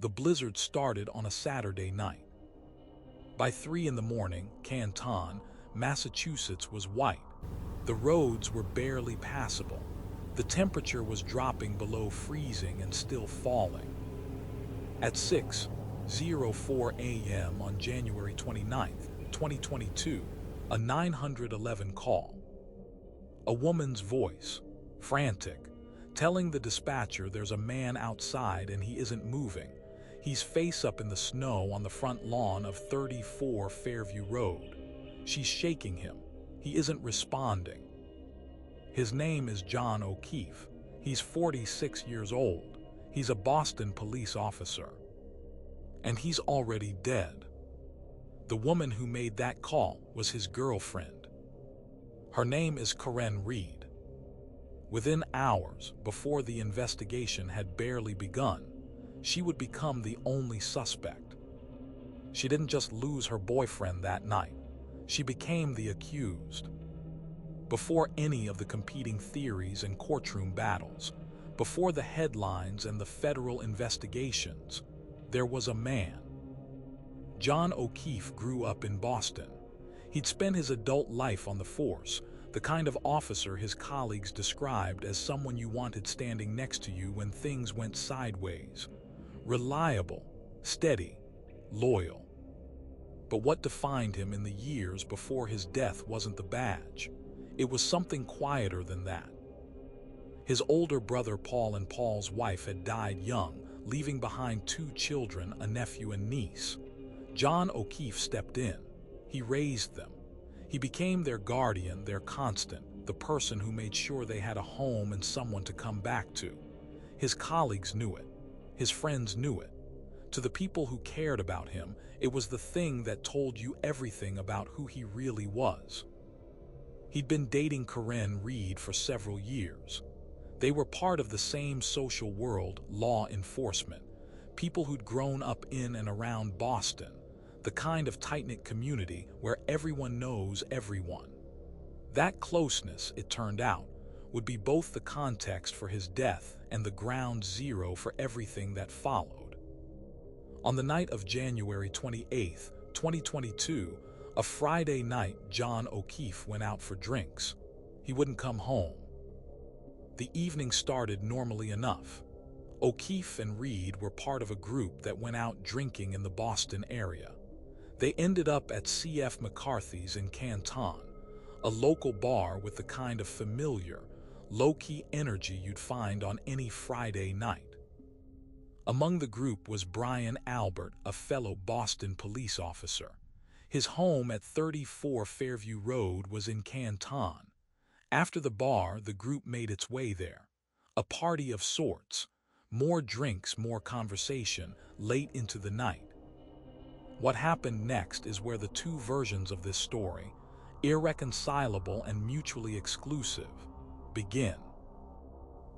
The blizzard started on a Saturday night. By 3 in the morning, Canton, Massachusetts was white. The roads were barely passable. The temperature was dropping below freezing and still falling. At 6:04 a.m. on January 29, 2022, a 911 call. A woman's voice, frantic, telling the dispatcher there's a man outside and he isn't moving. He's face up in the snow on the front lawn of 34 Fairview Road. She's shaking him. He isn't responding. His name is John O'Keefe. He's 46 years old. He's a Boston police officer. And he's already dead. The woman who made that call was his girlfriend. Her name is Karen Reed. Within hours, before the investigation had barely begun, she would become the only suspect. She didn't just lose her boyfriend that night. She became the accused. Before any of the competing theories and courtroom battles, before the headlines and the federal investigations, there was a man. John O'Keefe grew up in Boston. He'd spent his adult life on the force, the kind of officer his colleagues described as someone you wanted standing next to you when things went sideways. Reliable, steady, loyal. But what defined him in the years before his death wasn't the badge. It was something quieter than that. His older brother Paul and Paul's wife had died young, leaving behind 2 children, a nephew and niece. John O'Keefe stepped in. He raised them. He became their guardian, their constant, the person who made sure they had a home and someone to come back to. His colleagues knew it. His friends knew it. To the people who cared about him, it was the thing that told you everything about who he really was. He'd been dating Karen Reed for several years. They were part of the same social world, law enforcement, people who'd grown up in and around Boston, the kind of tight-knit community where everyone knows everyone. That closeness, it turned out, would be both the context for his death and the ground zero for everything that followed. On the night of January 28, 2022, a Friday night, John O'Keefe went out for drinks. He wouldn't come home. The evening started normally enough. O'Keefe and Reed were part of a group that went out drinking in the Boston area. They ended up at C.F. McCarthy's in Canton, a local bar with the kind of familiar, low-key energy you'd find on any Friday night. Among the group was Brian Albert, a fellow Boston police officer. His home at 34 Fairview Road was in Canton. After the bar, the group made its way there. A party of sorts. More drinks, more conversation, late into the night. What happened next is where the 2 versions of this story, irreconcilable and mutually exclusive, begin.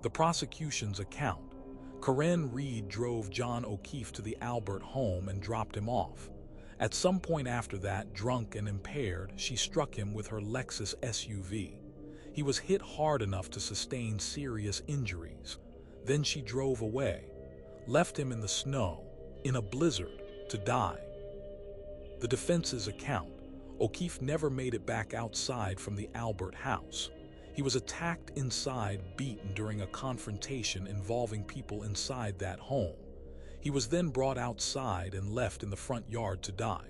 The prosecution's account. Karen Reed drove John O'Keefe to the Albert home and dropped him off. At some point after that, drunk and impaired, she struck him with her Lexus SUV. He was hit hard enough to sustain serious injuries. Then she drove away, left him in the snow, in a blizzard, to die. The defense's account. O'Keefe never made it back outside from the Albert house. He was attacked inside, beaten during a confrontation involving people inside that home. He was then brought outside and left in the front yard to die.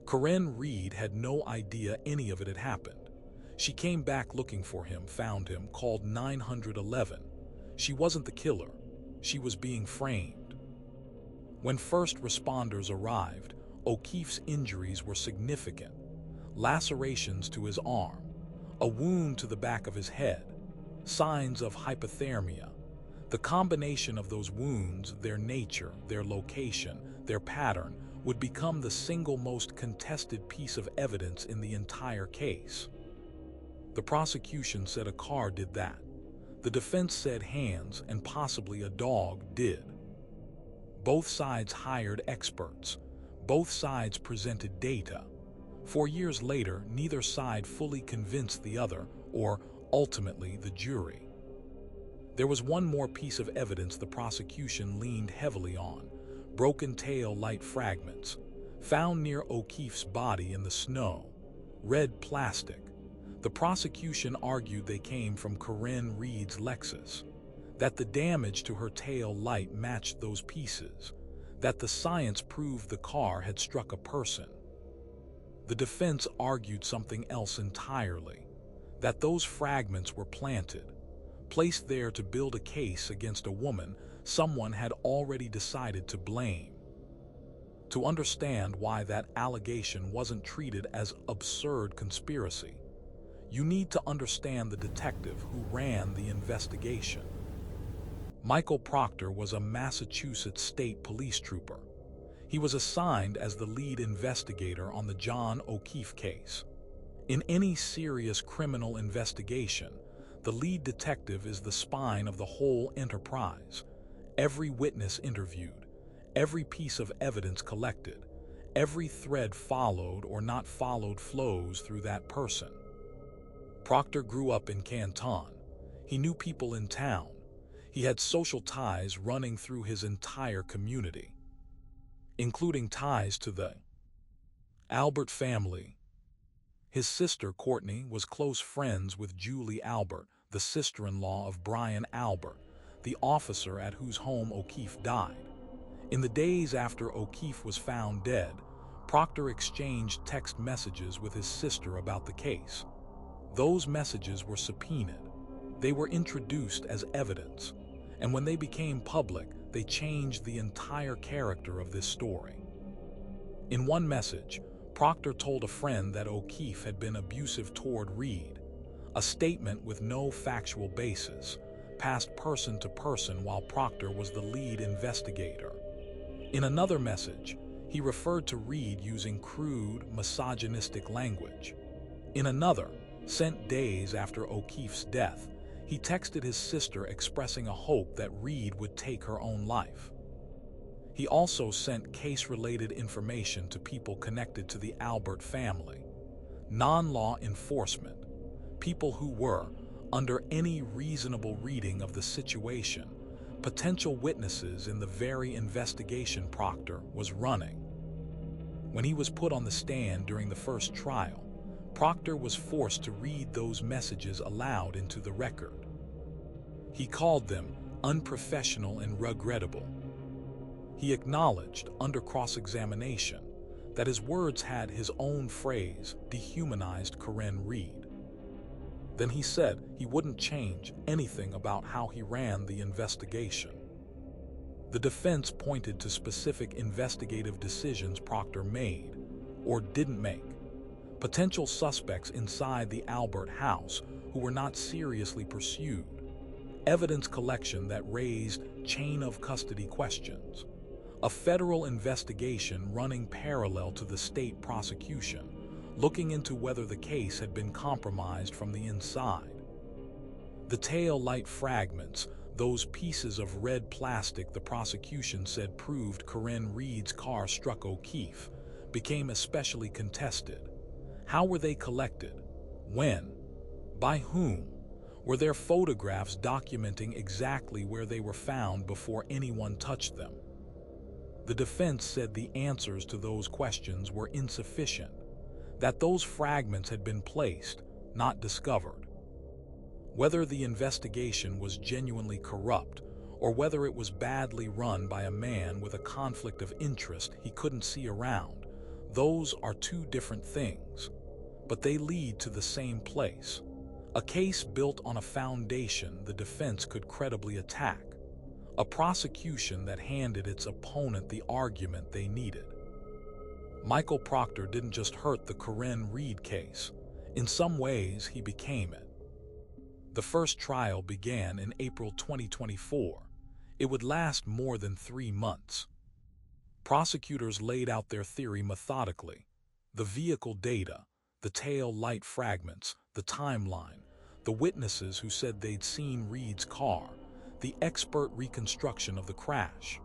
Karen Reed had no idea any of it had happened. She came back looking for him, found him, called 911. She wasn't the killer. She was being framed. When first responders arrived, O'Keefe's injuries were significant. Lacerations to his arm, a wound to the back of his head, signs of hypothermia. The combination of those wounds, their nature, their location, their pattern, would become the single most contested piece of evidence in the entire case. The prosecution said a car did that. The defense said hands and possibly a dog did. Both sides hired experts. Both sides presented data. 4 years later, neither side fully convinced the other, or ultimately the jury. There was one more piece of evidence the prosecution leaned heavily on. broken tail light fragments, found near O'Keefe's body in the snow, red plastic. The prosecution argued they came from Corinne Reed's Lexus, that the damage to her tail light matched those pieces, that the science proved the car had struck a person. The defense argued something else entirely, that those fragments were planted, placed there to build a case against a woman someone had already decided to blame. To understand why that allegation wasn't treated as absurd conspiracy, you need to understand the detective who ran the investigation. Michael Proctor was a Massachusetts State Police trooper. He was assigned as the lead investigator on the John O'Keefe case. In any serious criminal investigation, the lead detective is the spine of the whole enterprise. Every witness interviewed, every piece of evidence collected, every thread followed or not followed flows through that person. Proctor grew up in Canton. He knew people in town. He had social ties running through his entire community, including ties to the Albert family. His sister, Courtney, was close friends with Julie Albert, the sister-in-law of Brian Albert, the officer at whose home O'Keefe died. In the days after O'Keefe was found dead, Proctor exchanged text messages with his sister about the case. Those messages were subpoenaed. They were introduced as evidence, and when they became public, they changed the entire character of this story. In one message, Proctor told a friend that O'Keefe had been abusive toward Reed, a statement with no factual basis, passed person to person while Proctor was the lead investigator. In another message, he referred to Reed using crude, misogynistic language. In another, sent days after O'Keefe's death, he texted his sister expressing a hope that Reed would take her own life. He also sent case-related information to people connected to the Albert family, non-law enforcement, people who were, under any reasonable reading of the situation, potential witnesses in the very investigation Proctor was running. When he was put on the stand during the first trial, Proctor was forced to read those messages aloud into the record. He called them unprofessional and regrettable. He acknowledged, under cross-examination, that his words had his own phrase dehumanized Corinne Reed. Then he said he wouldn't change anything about how he ran the investigation. The defense pointed to specific investigative decisions Proctor made or didn't make, potential suspects inside the Albert house who were not seriously pursued, evidence collection that raised chain-of-custody questions, a federal investigation running parallel to the state prosecution, looking into whether the case had been compromised from the inside. The tail light fragments, those pieces of red plastic the prosecution said proved Corinne Reed's car struck O'Keefe, became especially contested. How were they collected? When? By whom? Were there photographs documenting exactly where they were found before anyone touched them? The defense said the answers to those questions were insufficient, that those fragments had been placed, not discovered. Whether the investigation was genuinely corrupt or whether it was badly run by a man with a conflict of interest he couldn't see around, those are two different things, but they lead to the same place. A case built on a foundation the defense could credibly attack, a prosecution that handed its opponent the argument they needed. Michael Proctor didn't just hurt the Corinne Reed case. In some ways, he became it. The first trial began in April 2024. It would last more than 3 months. Prosecutors laid out their theory methodically. The vehicle data, the tail light fragments, the timeline, the witnesses who said they'd seen Reed's car, the expert reconstruction of the crash.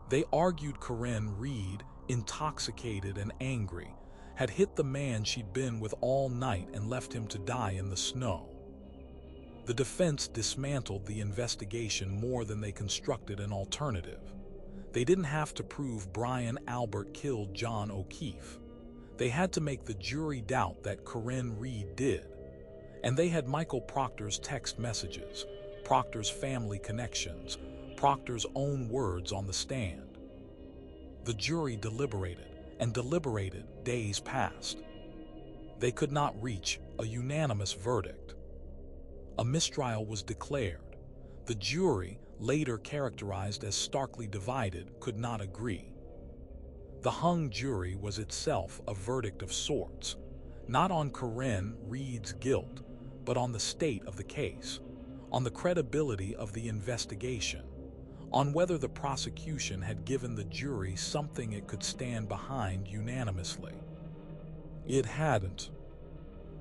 They argued Corinne Reed, intoxicated and angry, had hit the man she'd been with all night and left him to die in the snow. The defense dismantled the investigation more than they constructed an alternative. They didn't have to prove Brian Albert killed John O'Keefe. They had to make the jury doubt that Corinne Reed did. And they had Michael Proctor's text messages, Proctor's family connections, Proctor's own words on the stand. The jury deliberated, and deliberated. Days passed. They could not reach a unanimous verdict. A mistrial was declared. The jury, later characterized as starkly divided, could not agree. The hung jury was itself a verdict of sorts, not on Corinne Reed's guilt, but on the state of the case, on the credibility of the investigation, on whether the prosecution had given the jury something it could stand behind unanimously. It hadn't.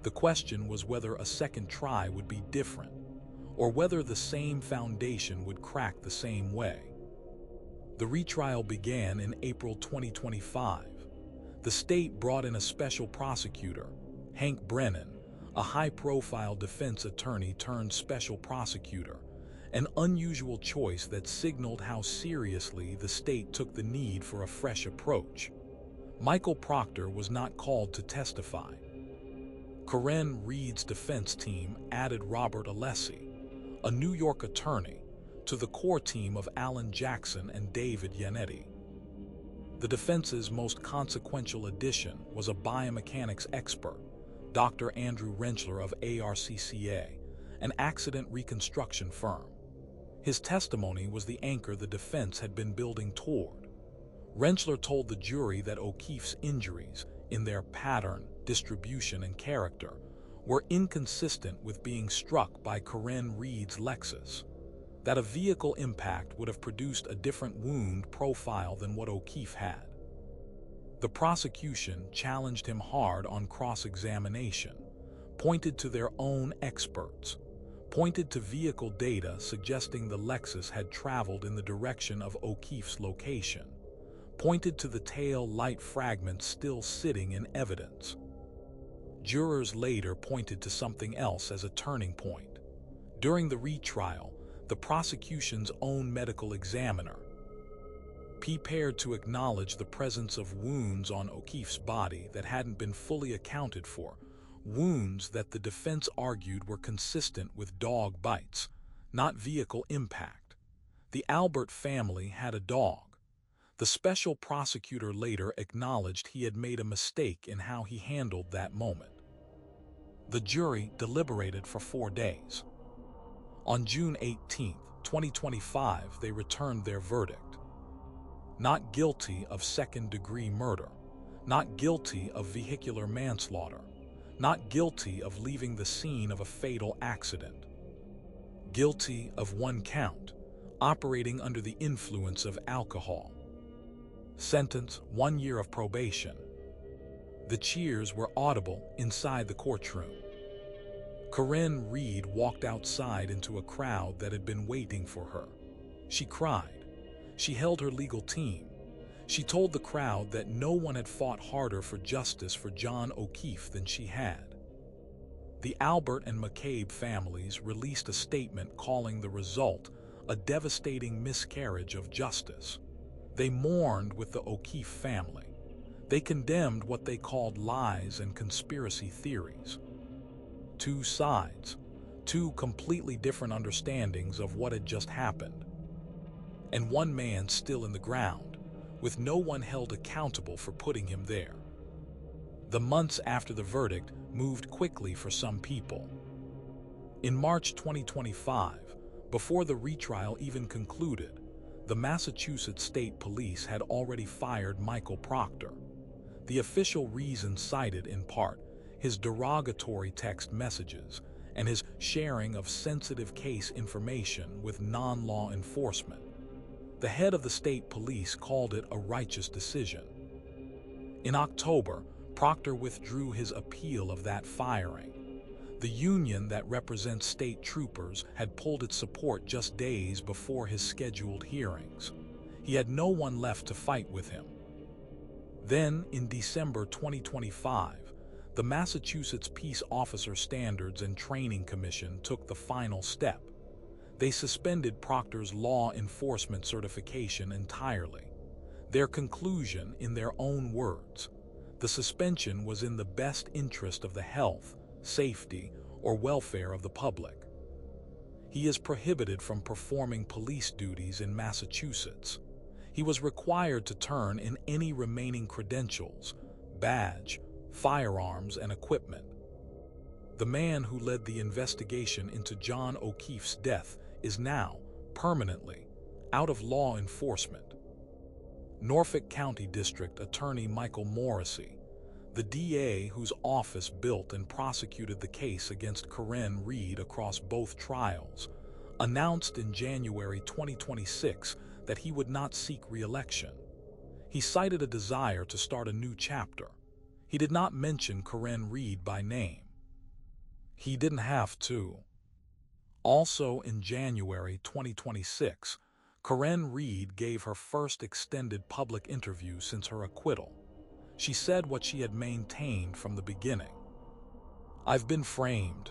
The question was whether a second try would be different, or whether the same foundation would crack the same way. The retrial began in April 2025. The state brought in a special prosecutor, Hank Brennan, a high-profile defense attorney turned special prosecutor, an unusual choice that signaled how seriously the state took the need for a fresh approach. Michael Proctor was not called to testify. Corinne Reed's defense team added Robert Alessi, a New York attorney, to the core team of Alan Jackson and David Yannetti. The defense's most consequential addition was a biomechanics expert, Dr. Andrew Rentschler of ARCCA, an accident reconstruction firm. His testimony was the anchor the defense had been building toward. Rentschler told the jury that O'Keefe's injuries, in their pattern, distribution, and character, were inconsistent with being struck by Corinne Reed's Lexus, that a vehicle impact would have produced a different wound profile than what O'Keefe had. The prosecution challenged him hard on cross-examination, pointed to their own experts, pointed to vehicle data suggesting the Lexus had traveled in the direction of O'Keefe's location, pointed to the tail light fragments still sitting in evidence. Jurors later pointed to something else as a turning point. During the retrial, the prosecution's own medical examiner, prepared to acknowledge the presence of wounds on O'Keefe's body that hadn't been fully accounted for, wounds that the defense argued were consistent with dog bites, not vehicle impact. The Albert family had a dog. The special prosecutor later acknowledged he had made a mistake in how he handled that moment. The jury deliberated for 4 days. On June 18, 2025, they returned their verdict. Not guilty of second-degree murder, not guilty of vehicular manslaughter, not guilty of leaving the scene of a fatal accident. Guilty of 1 count, operating under the influence of alcohol. Sentence, 1 year of probation. The cheers were audible inside the courtroom. Corinne Reed walked outside into a crowd that had been waiting for her. She cried. She held her legal team. She told the crowd that no one had fought harder for justice for John O'Keefe than she had. The Albert and McCabe families released a statement calling the result a devastating miscarriage of justice. They mourned with the O'Keefe family. They condemned what they called lies and conspiracy theories. 2 sides, 2 completely different understandings of what had just happened. And one man still in the ground, with no one held accountable for putting him there. The months after the verdict moved quickly for some people. In March 2025, before the retrial even concluded, the Massachusetts State Police had already fired Michael Proctor. The official reason cited in part his derogatory text messages and his sharing of sensitive case information with non-law enforcement. The head of the state police called it a righteous decision. In October, Proctor withdrew his appeal of that firing. The union that represents state troopers had pulled its support just days before his scheduled hearings. He had no one left to fight with him. Then, in December 2025, the Massachusetts Peace Officer Standards and Training Commission took the final step. They suspended Proctor's law enforcement certification entirely. Their conclusion, in their own words, the suspension was in the best interest of the health, safety, or welfare of the public. He is prohibited from performing police duties in Massachusetts. He was required to turn in any remaining credentials, badge, firearms, and equipment. The man who led the investigation into John O'Keefe's death is now, permanently, out of law enforcement. Norfolk County District Attorney Michael Morrissey, the DA whose office built and prosecuted the case against Corinne Reed across both trials, announced in January 2026 that he would not seek re-election. He cited a desire to start a new chapter. He did not mention Corinne Reed by name. He didn't have to. Also in January 2026, Corinne Reed gave her first extended public interview since her acquittal. She said what she had maintained from the beginning. "I've been framed.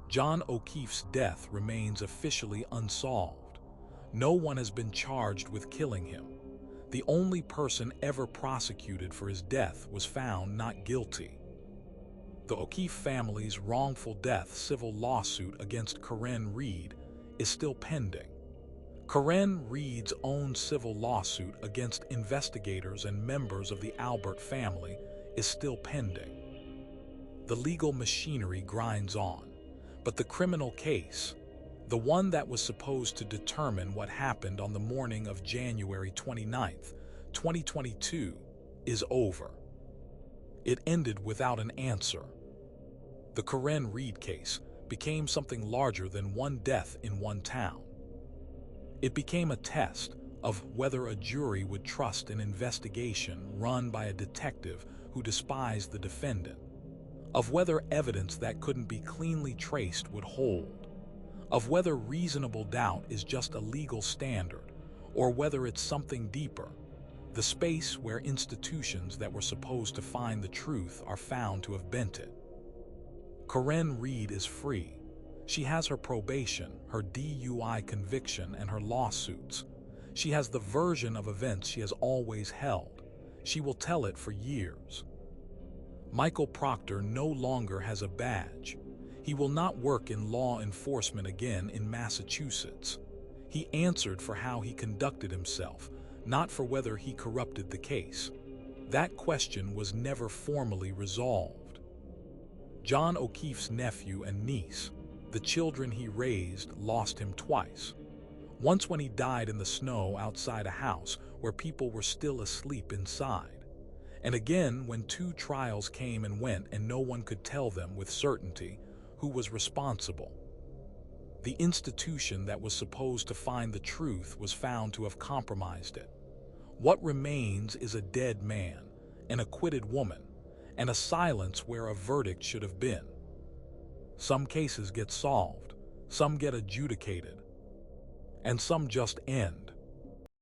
John O'Keefe's death remains officially unsolved. No one has been charged with killing him. The only person ever prosecuted for his death was found not guilty." The O'Keefe family's wrongful death civil lawsuit against Corinne Reed is still pending. Corinne Reed's own civil lawsuit against investigators and members of the Albert family is still pending. The legal machinery grinds on, but the criminal case, the one that was supposed to determine what happened on the morning of January 29, 2022, is over. It ended without an answer. The Corinne Reed case became something larger than one death in one town. It became a test of whether a jury would trust an investigation run by a detective who despised the defendant, of whether evidence that couldn't be cleanly traced would hold, of whether reasonable doubt is just a legal standard, or whether it's something deeper, the space where institutions that were supposed to find the truth are found to have bent it. Corinne Reed is free. She has her probation, her DUI conviction, and her lawsuits. She has the version of events she has always held. She will tell it for years. Michael Proctor no longer has a badge. He will not work in law enforcement again in Massachusetts. He answered for how he conducted himself, not for whether he corrupted the case. That question was never formally resolved. John O'Keefe's nephew and niece, the children he raised, lost him twice. Once when he died in the snow outside a house where people were still asleep inside. And again when two trials came and went and no one could tell them with certainty who was responsible. The institution that was supposed to find the truth was found to have compromised it. What remains is a dead man, an acquitted woman, and a silence where a verdict should have been. Some cases get solved, some get adjudicated, and some just end.